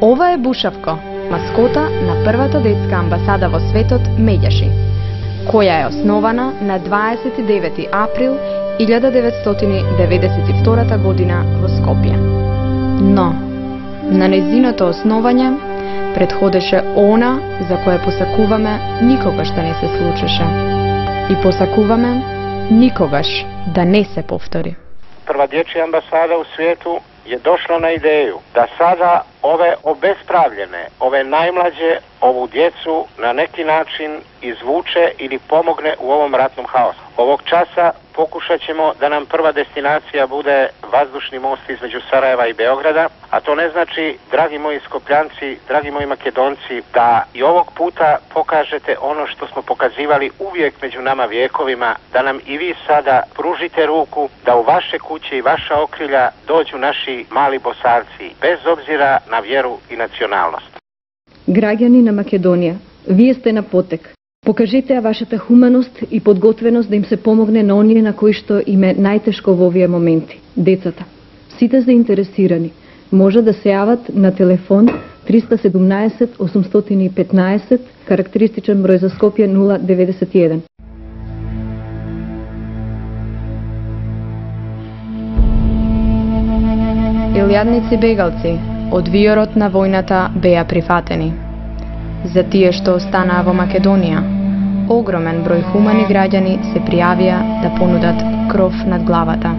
Ова е Бушавко, маскота на првата детска амбасада во светот Медјаши, која е основана на 29 април 1992 година во Скопје. Но, на нејзиното основање предходеше она за кое посакуваме никогаш да не се случеше. И посакуваме никогаш да не се повтори. Прва дјечја амбасада у свету je došla na ideju da sada ove obespravljene, ove najmlađe, ovu djecu na neki način izvuče ili pomogne u ovom ratnom haosu. Ovog časa pokušat ćemo da nam prva destinacija bude vazdušni most između Sarajeva i Beograda, a to ne znači, dragi moji Skopljanci, dragi moji Makedonci, da i ovog puta pokažete ono što smo pokazivali uvijek među nama vjekovima, da nam i vi sada pružite ruku, da u vaše kuće i vaša okrilja dođu naši mali Bosarci, bez obzira na vjeru i nacionalnost. Граѓани на Македонија, вие сте на потек. Покажете ја вашата хуманост и подготвеност да им се помогне на оние на кои што им е најтешко во овие моменти, децата. Сите заинтересирани може да се јават на телефон 317 815, карактеристичен број за Скопје 091. Илјадници бегалци од виорот на војната беа прифатени. За тие што останаа во Македонија, огромен број хумани граѓани се пријавија да понудат кров над главата.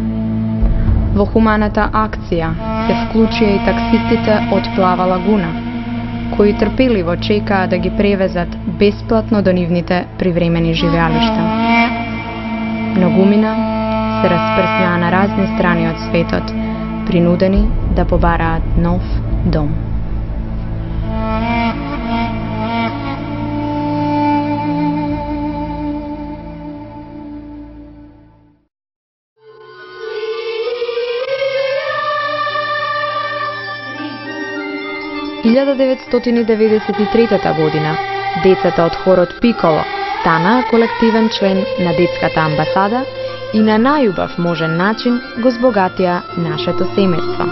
Во хуманата акција се вклучија и таксистите од Плава лагуна, кои трпеливо чекаа да ги превезат бесплатно до нивните привремени живеалишта. Многумина се распрснаа на разни страни од светот, принудени да побараат нов дом. В 1993 година децата од хорот Пиколо станаа колективен член на детската амбасада и на најубав можен начин го збогатија нашето семејство.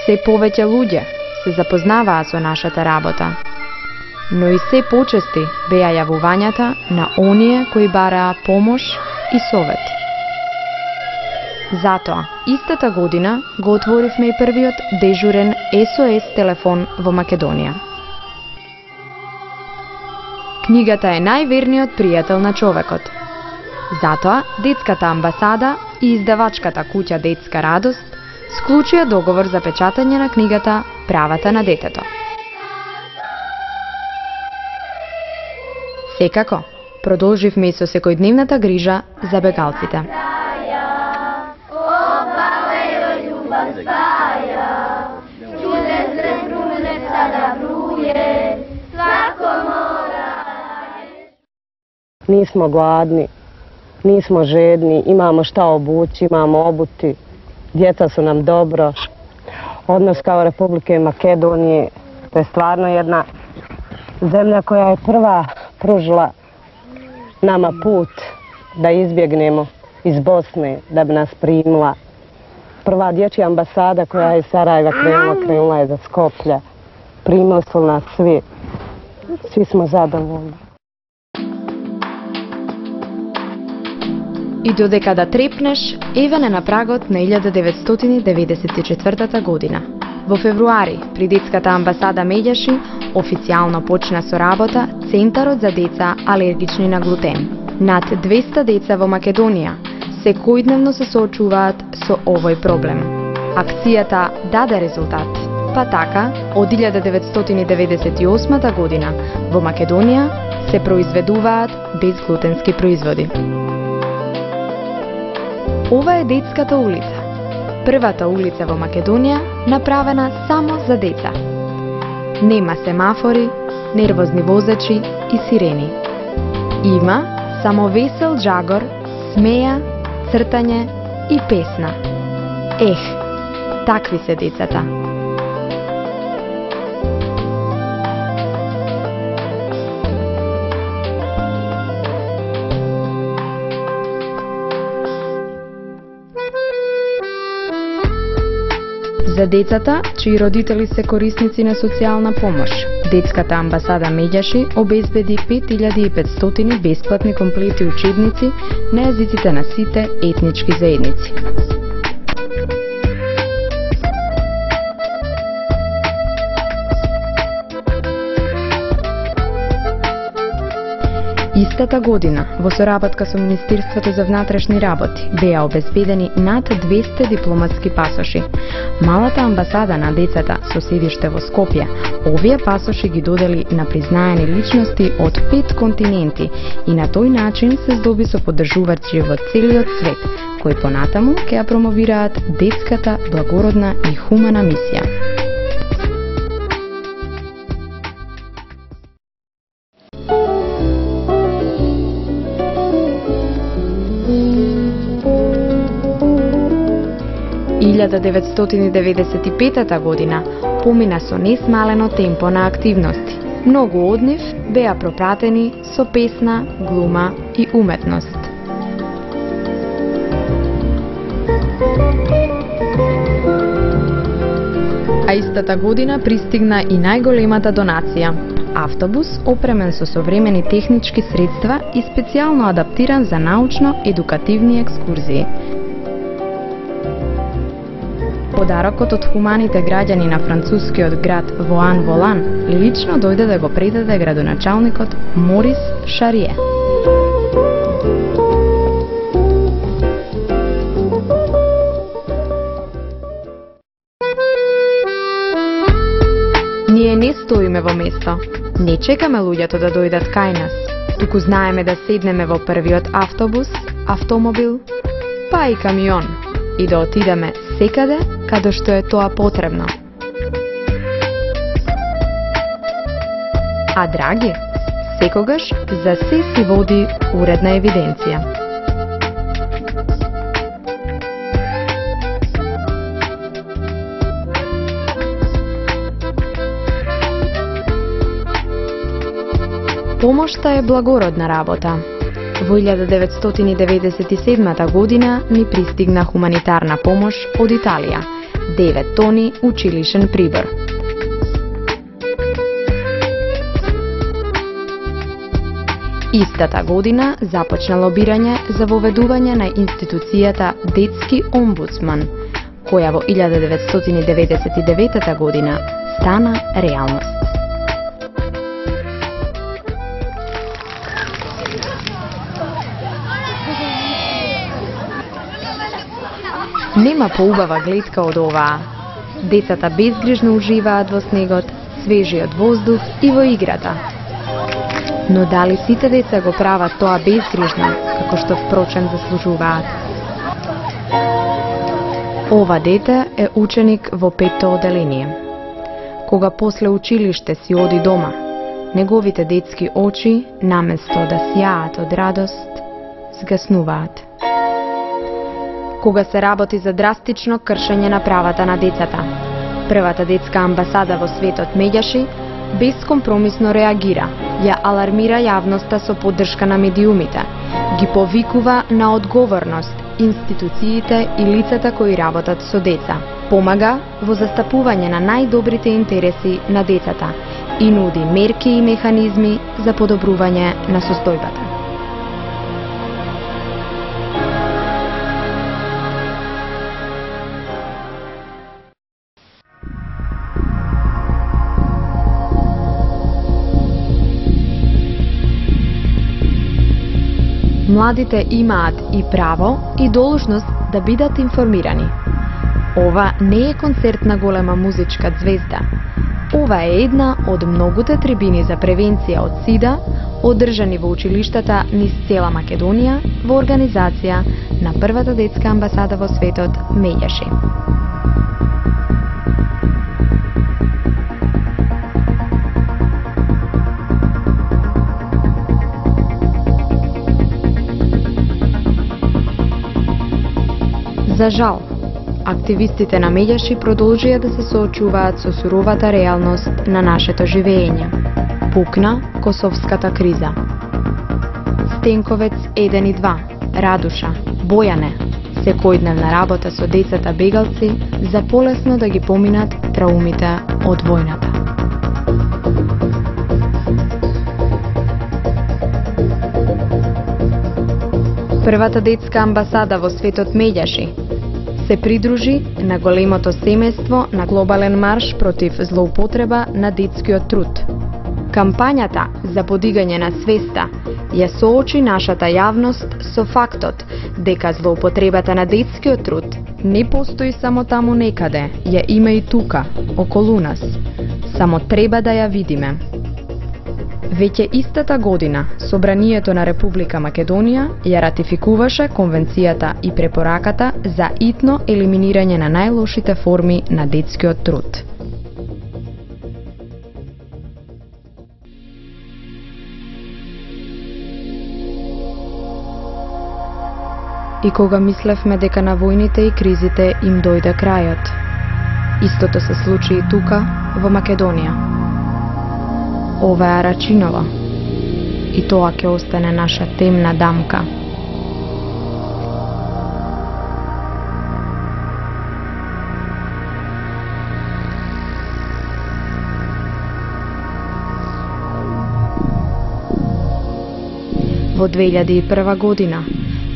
Се повеќе луѓе се запознаваа со нашата работа, но и се почести беа јавувањата на оние кои бараа помош и совет. Затоа, истата година го отворивме и првиот дежурен SOS телефон во Македонија. Книгата е најверниот пријател на човекот. Затоа, детската амбасада и издавачката куќа Детска радост склучија договор за печатање на книгата Правата на детето. Секако, продолживме и со секојдневната грижа за бегалците. Nismo gladni, nismo žedni, imamo šta obući, imamo obuti. Djeca su nam dobro. Odnos kao Republike Makedonije, to je stvarno jedna zemlja koja je prva pružila nama put da izbjegnemo iz Bosne, da bi nas primila. Prva dječja ambasada koja je iz Sarajeva krenula je za Skoplje. Primili su nas svi. Svi smo zadovoljni. И додека да трепнеш, еве на прагот на 1994 година. Во февруари, при детската амбасада Медјаши, официјално почна со работа Центарот за деца алергични на глутен. Над 200 деца во Македонија секојдневно се соочуваат со овој проблем. Акцијата даде резултат, па така, од 1998 година во Македонија се произведуваат безглутенски производи. Ова е детската улица. Првата улица во Македонија направена само за деца. Нема семафори, нервозни возачи и сирени. Има само весел джагор, смеја, цртање и песна. Такви се децата. За децата, чии родители се корисници на социјална помош, Детската амбасада Меѓаши обезбеди 5500 бесплатни комплети учебници на езиците на сите етнички заедници. Истата година, во соработка со Министерството за внатрешни работи, беа обезбедени над 200 дипломатски пасоши. Малата амбасада на децата со седиште во Скопје, овие пасоши ги додели на признаени личности од 5 континенти и на тој начин се здоби со поддржувачи во целиот свет, кои понатаму ќе ја промовираат детската благородна и хумана мисија. – 1995 година помина со несмалено темпо на активности. Многу од нив беа пропратени со песна, глума и уметност. А истата година пристигна и најголемата донација – автобус опремен со современи технички средства и специјално адаптиран за научно-едукативни екскурзии. Подарокот од хуманите граѓани на францускиот град Воан-Волан лично дојде да го предаде градоначалникот Морис Шарие. Ние не стоиме во место, не чекаме луѓето да дојдат кај нас, туку знаеме да седнеме во првиот автобус, автомобил, па и камион и да отидеме секаде каде што е тоа потребно. А драги, секогаш за се си води уредна евиденција. Помошта е благородна работа. Во 1997 година ни пристигна хуманитарна помош од Италија, 9 тони училишен прибор. Истата година започна лобирање за воведување на институцијата Детски омбудсман, која во 1999 година стана реалност. Нема поубава гледка од оваа. Децата безгрижно уживаат во снегот, свежиот воздух и во играта. Но дали сите деца го прават тоа безгрижно, како што впрочем заслужуваат? Ова дете е ученик во 5-то оделение. Кога после училиште си оди дома, неговите детски очи, наместо да сјаат од радост, згаснуваат. Кога се работи за драстично кршење на правата на децата, првата детска амбасада во светот Меѓаши бескомпромисно реагира, ја алармира јавноста со поддршка на медиумите, ги повикува на одговорност институциите и лицата кои работат со деца, помага во застапување на најдобрите интереси на децата и нуди мерки и механизми за подобрување на состојбата. Младите имаат и право и должност да бидат информирани. Ова не е концерт на голема музичка звезда. Ова е една од многуте трибини за превенција од СИДА, одржани во училиштата низ цела Македонија во организација на првата детска амбасада во светот Меѓаши. За жал, активистите на Медјаши продолжија да се соочуваат со суровата реалност на нашето живење. Пукна косовската криза. Стенковец 1 и 2, Радуша, Бојане, секојдневна работа со децата бегалци за полесно да ги поминат траумите од војната. Првата детска амбасада во светот Медјаши се придружи на големото семејство на глобален марш против злоупотреба на детскиот труд. Кампањата за подигање на свеста ја соочи нашата јавност со фактот дека злоупотребата на детскиот труд не постои само таму некаде, ја има и тука, околу нас. Само треба да ја видиме. Веќе истата година, Собранието на Република Македонија ја ратификуваше Конвенцијата и препораката за итно елиминирање на најлошите форми на детскиот труд. И кога мислевме дека на војните и кризите им дојде крајот, истото се случи и тука, во Македонија. Ова е Рачиново, и тоа ќе остане наша темна дамка. Во 2001 година,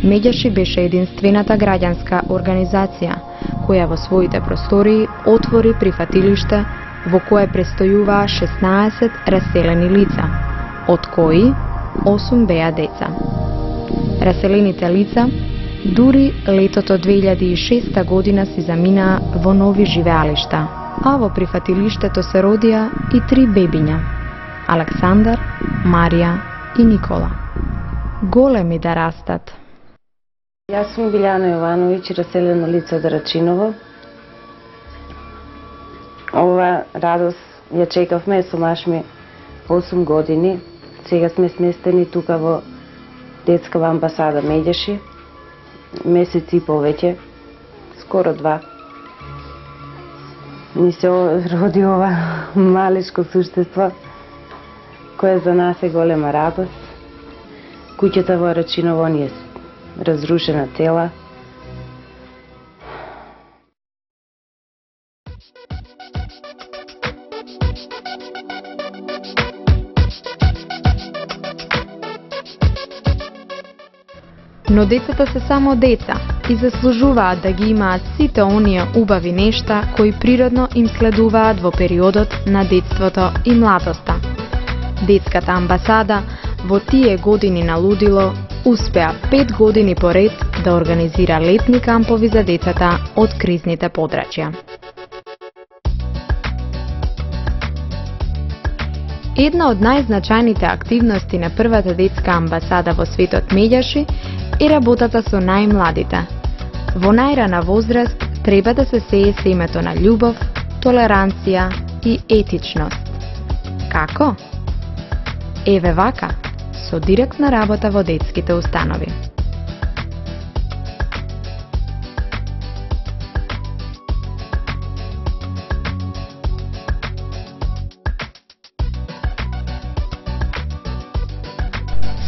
Медјаши беше единствената граѓанска организација која во своите простории отвори прифатилиште во кое престојуваа 16 раселени лица, од кои 8 беа деца. Раселените лица дури летото 2006 година си заминаа во нови живеалишта, а во прифатилиштето се родија и 3 бебиња – Александар, Марија и Никола. Големи да растат. Јас сум Билјана Јовановиќ, раселено лице од Рачиново. Ова радост ја чекавме со маш ми 8 години. Сега сме сместени тука во детскава амбасада Медјаши. Месец и повеќе, скоро 2. Ни се роди ова малешко суштество, кое за нас е голема радост. Куќата во Рачиново ни е разрушена цела. Но децата се само деца и заслужуваат да ги имаат сите оние убави нешта кои природно им следуваат во периодот на детството и младоста. Детската амбасада во тие години на лудило успеа 5 години поред да организира летни кампови за децата од кризните подрачја. Една од најзначајните активности на првата детска амбасада во светот Медјаши е работата со најмладите. Во најрана возраст треба да се сее семето на љубов, толеранција и етичност. Како? Еве вака, со директна работа во детските установи.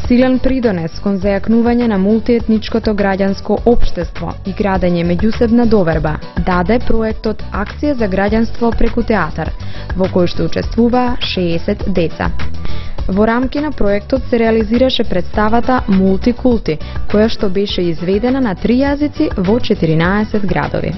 Силен придонес кон зајакнување на мултиетничкото граѓанско општество и градење меѓусебна доверба даде проектот Акција за граѓанство преку театар, во кој што учествуваа 60 деца. Во рамки на проектот се реализираше представата Мултикулти, која што беше изведена на 3 јазици во 14 градови.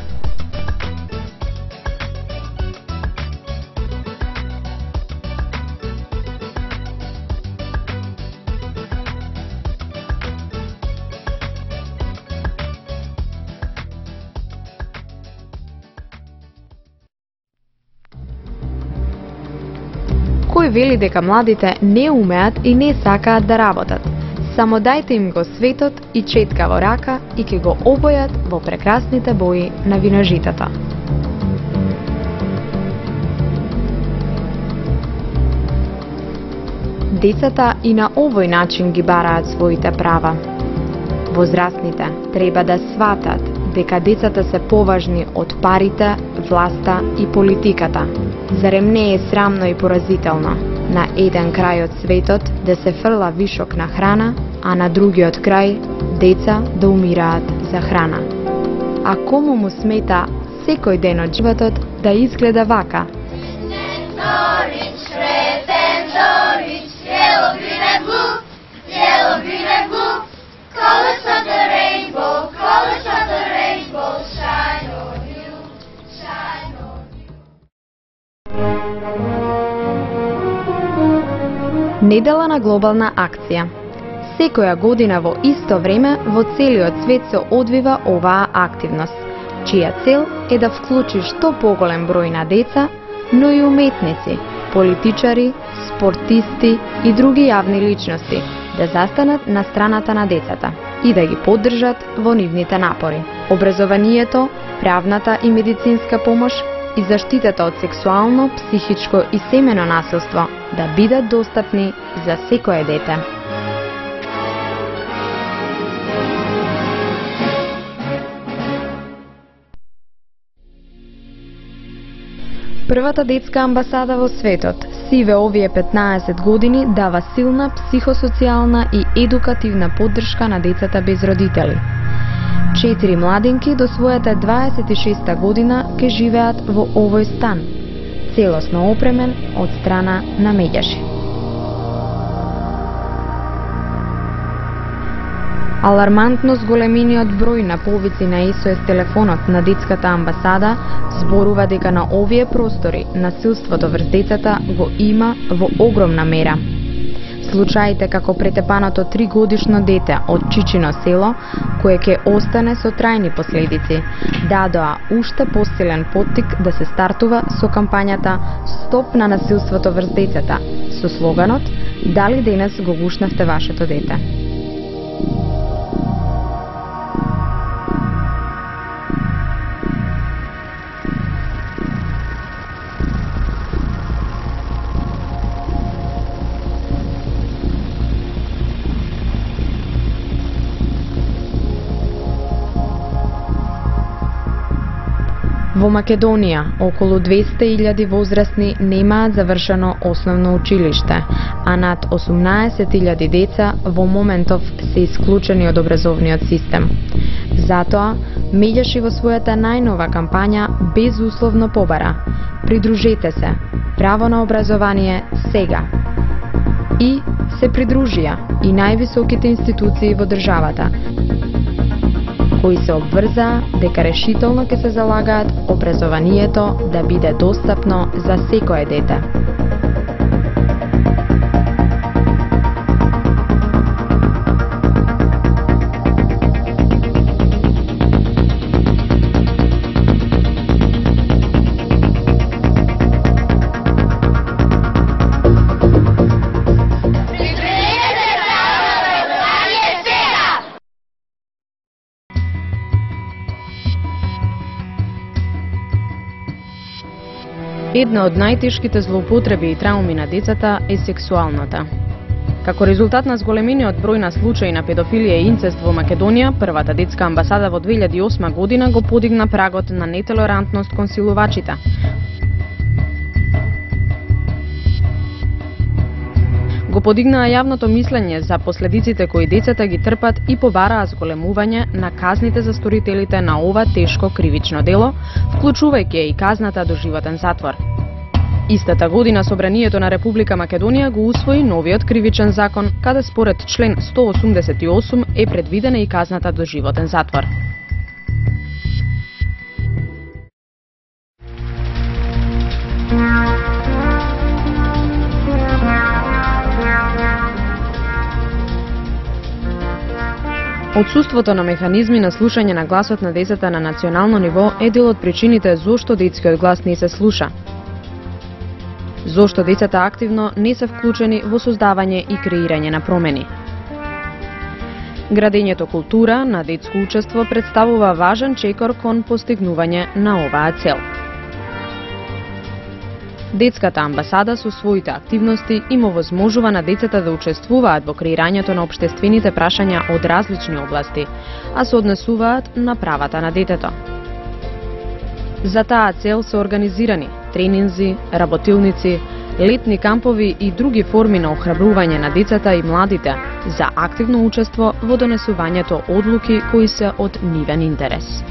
Кој вели дека младите не умеат и не сакаат да работат. Само дајте им го светот и четка во рака и ќе го обојат во прекрасните бои на виножитата. Децата и на овој начин ги бараат своите права. Возрастните треба да сватат дека децата се поважни од парите, власта и политиката. Зарем не е срамно и поразително на еден крај од светот да се фрла вишок на храна, а на другиот крај деца да умираат за храна? А кому му смета секој ден од животот да изгледа вака? Недела на глобална акција. Секоја година во исто време во целиот свет се одвива оваа активност, чија цел е да вклучи што поголем број на деца, но и уметници, политичари, спортисти и други јавни личности да застанат на страната на децата и да ги поддржат во нивните напори. Образованието, правната и медицинска помош и заштитата од сексуално, психичко и семено насилство да бидат достапни за секое дете. Првата детска амбасада во светот, сиве овие 15 години, дава силна психосоцијална и едукативна поддршка на децата без родители. 4 младинки до својата 26-та година ке живеат во овој стан, целосно опремен од страна на Медјаши. Алармантно зголемениот број на повици на SOS телефонот на детската амбасада зборува дека на овие простори насилството врз децата го има во огромна мера. Случаите како претепаното 3-годишно дете од Чичино село, кое ќе остане со трајни последици, дадоа уште посилен поттик да се стартува со кампањата Стоп на насилството врз децата, со слоганот Дали денес го гушнавте вашето дете? Во Македонија, околу 200.000 возрастни немаат завршено основно училиште, а над 18.000 деца во моментов се исклучени од образовниот систем. Затоа, Медјаши во својата најнова кампања безусловно побара: придружете се, право на образование сега. И се придружија и највисоките институции во државата, кои се обврзаа дека решително ќе се залагаат образованието да биде достапно за секое дете. Една од најтешките злоупотреби и трауми на децата е сексуалната. Како резултат на зголемениот број на случаи на педофилија и инцест во Македонија, првата детска амбасада во 2008 година го подигна прагот на нетолерантност кон силувачите. Го подигнаа јавното мислење за последиците кои децата ги трпат и побараа зголемување на казните за сторителите на ова тешко кривично дело, вклучувајќи и казната доживотен затвор. Истата година Собранието на Република Македонија го усвои новиот кривичен закон, каде според член 188 е предвидена и казната доживотен затвор. Отсуството на механизми на слушање на гласот на децата на национално ниво е дел од причините зошто детскиот глас не се слуша. Зошто децата активно не се вклучени во создавање и креирање на промени. Градењето култура на детско учество представува важен чекор кон постигнување на оваа цел. Детската амбасада со своите активности им овозможува на децата да учествуваат во креирањето на општествените прашања од различни области, а се однесуваат на правата на детето. За таа цел се организирани тренинзи, работилници, летни кампови и други форми на охрабрување на децата и младите за активно учество во донесувањето одлуки кои се од нивен интерес.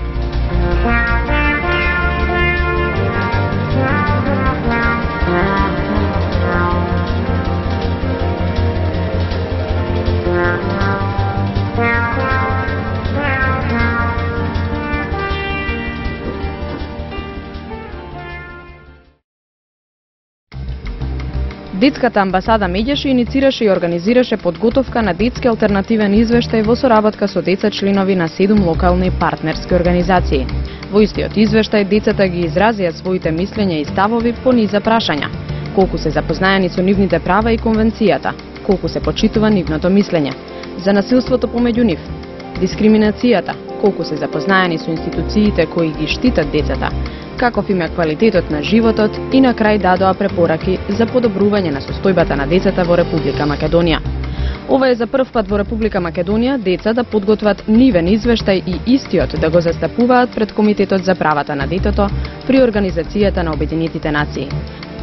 Детската амбасада Медјаши иницираше и организираше подготовка на детски алтернативен извештај во соработка со деца членови на 7 локални партнерски организации. Во истиот извештај децата ги изразија своите мислења и ставови по низа прашања: колку се запознаени со нивните права и конвенцијата, колку се почитува нивното мислење, за насилството помеѓу нив, дискриминацијата, колку се запознаени со институциите кои ги штитат децата, каков им е квалитетот на животот и на крај дадоа препораки за подобрување на состојбата на децата во Република Македонија. Ова е за прв пат во Република Македонија деца да подготват нивен извештај и истиот да го застапуваат пред Комитетот за правата на детето при Организацијата на Обединетите нации.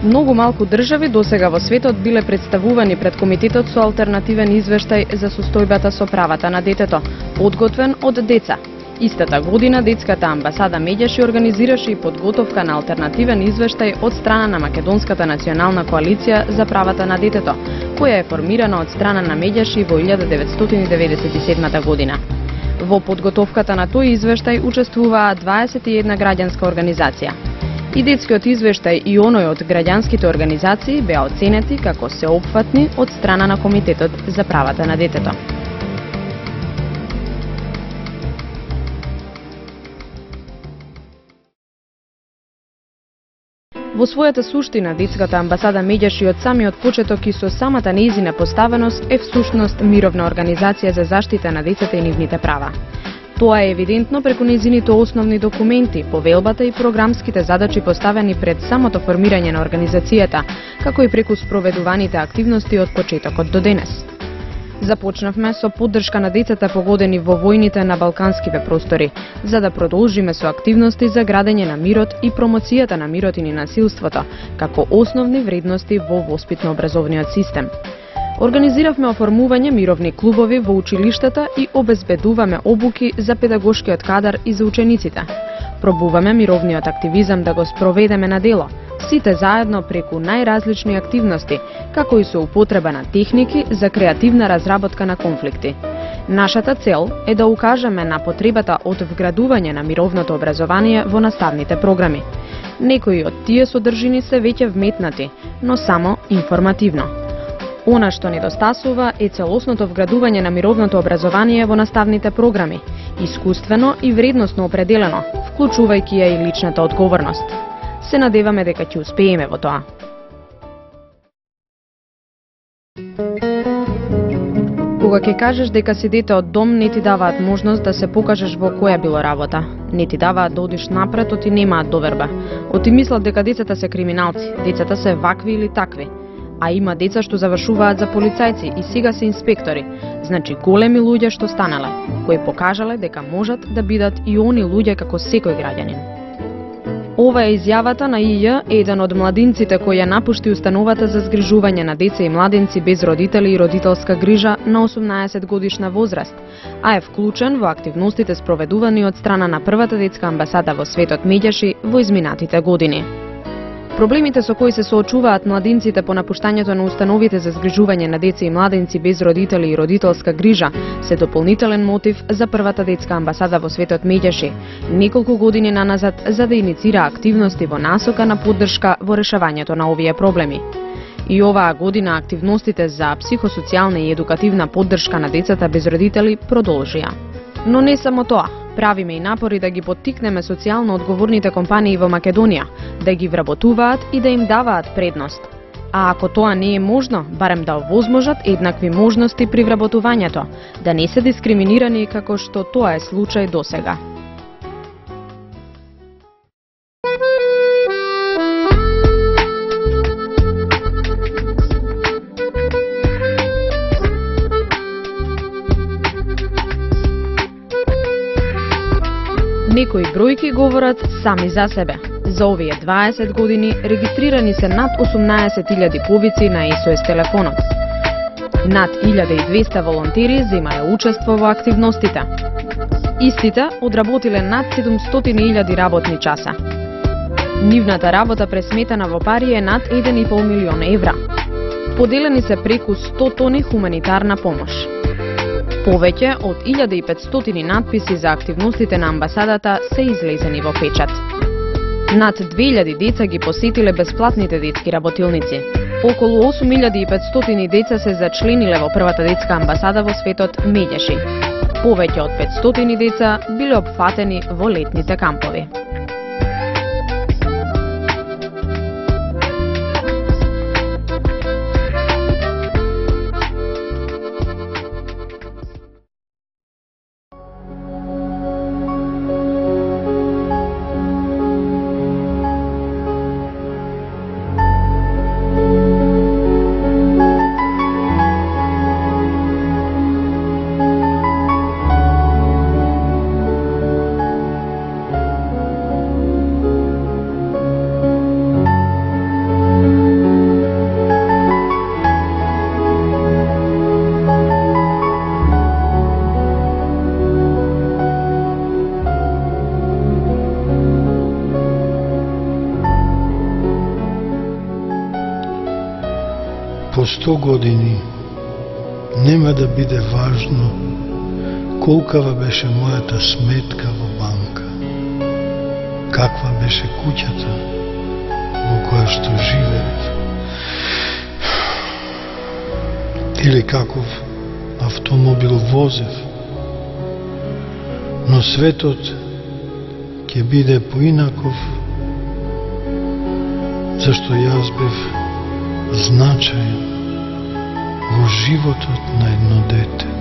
Многу малку држави досега во светот биле представувани пред Комитетот со алтернативен извештај за состојбата со правата на детето, подготвен од деца. Истата година Детската амбасада Медјаши организираше и подготовка на алтернативен извештај од страна на Македонската национална коалиција за правата на детето, која е формирана од страна на Медјаши во 1997 година. Во подготовката на тој извештај учествуваа 21 граѓанска организација. И детскиот извештај и оној од граѓанските организации беа оценети како сеопфатни од страна на Комитетот за правата на детето. Во својата суштина, Детската амбасада Медјаши од самиот почеток и со самата нејзина поставеност е всушност мировна организација за заштита на децата и нивните права. Тоа е евидентно преку нејзините основни документи, повелбата и програмските задачи поставени пред самото формирање на организацијата, како и преку спроведуваните активности од почетокот до денес. Започнавме со поддршка на децата погодени во војните на балканските простори, за да продолжиме со активности за градење на мирот и промоцијата на мирот и ненасилството, како основни вредности во воспитно-образовниот систем. Организиравме оформување мировни клубови во училиштата и обезбедуваме обуки за педагошкиот кадар и за учениците. Пробуваме мировниот активизам да го спроведеме на дело, сите заедно преку најразлични активности, како и со употреба на техники за креативна разработка на конфликти. Нашата цел е да укажеме на потребата од вградување на мировното образование во наставните програми. Некои од тие содржини се веќе вметнати, но само информативно. Она што недостасува е целосното вградување на мировното образование во наставните програми, искуствено и вредносно определено, вклучувајќи ја и личната одговорност. Се надеваме дека ќе успееме во тоа. Кога ќе кажеш дека си дете од дом, не ти даваат можност да се покажеш во која било работа. Не ти даваат да одиш напред, оти немаат доверба. Оти мислат дека децата се криминалци, децата се вакви или такви. А има деца што завршуваат за полицајци и сега се инспектори, значи големи луѓе што станале, кои покажале дека можат да бидат и они луѓе како секој граѓанин. Ова е изјавата на ИЈ, еден од младинците кој ја напушти установата за згрижување на деца и младенци без родители и родителска грижа на 18 годишна возраст, а е вклучен во активностите спроведувани од страна на првата детска амбасада во светот Медјаши во изминатите години. Проблемите со кои се соочуваат младинците по напуштањето на установите за згрижување на деца и младенци без родители и родителска грижа се дополнителен мотив за првата детска амбасада во светот Медјаши, неколку години наназад за да иницира активности во насока на поддршка во решавањето на овие проблеми. И оваа година активностите за психосоцијална и едукативна поддршка на децата без родители продолжија. Но не само тоа. Правиме и напори да ги поттикнеме социјално одговорните компании во Македонија, да ги вработуваат и да им даваат предност. А ако тоа не е можно, барем да овозможат еднакви можности при вработувањето, да не се дискриминирани како што тоа е случај досега. Некои бројки говорат сами за себе. За овие 20 години регистрирани се над 18.000 повици на SOS телефонот. Над 1200 волонтери земале учество во активностите. Истите одработиле над 700.000 работни часа. Нивната работа пресметана во пари е над 1,5 милион евра. Поделени се преку 100 тони хуманитарна помош. Повеќе од 1500 надписи за активностите на амбасадата се излезени во печат. Над 2000 деца ги посетиле бесплатните детски работилници. Околу 8500 деца се зачлениле во првата детска амбасада во светот Медјаши. Повеќе од 500 деца биле опфатени во летните кампови. По 100 години нема да биде важно колкава беше мојата сметка во банка, каква беше куќата во која што живеев, или каков автомобил возев, но светот ќе биде поинаков, зашто јас бев значаен во животот на едно дете.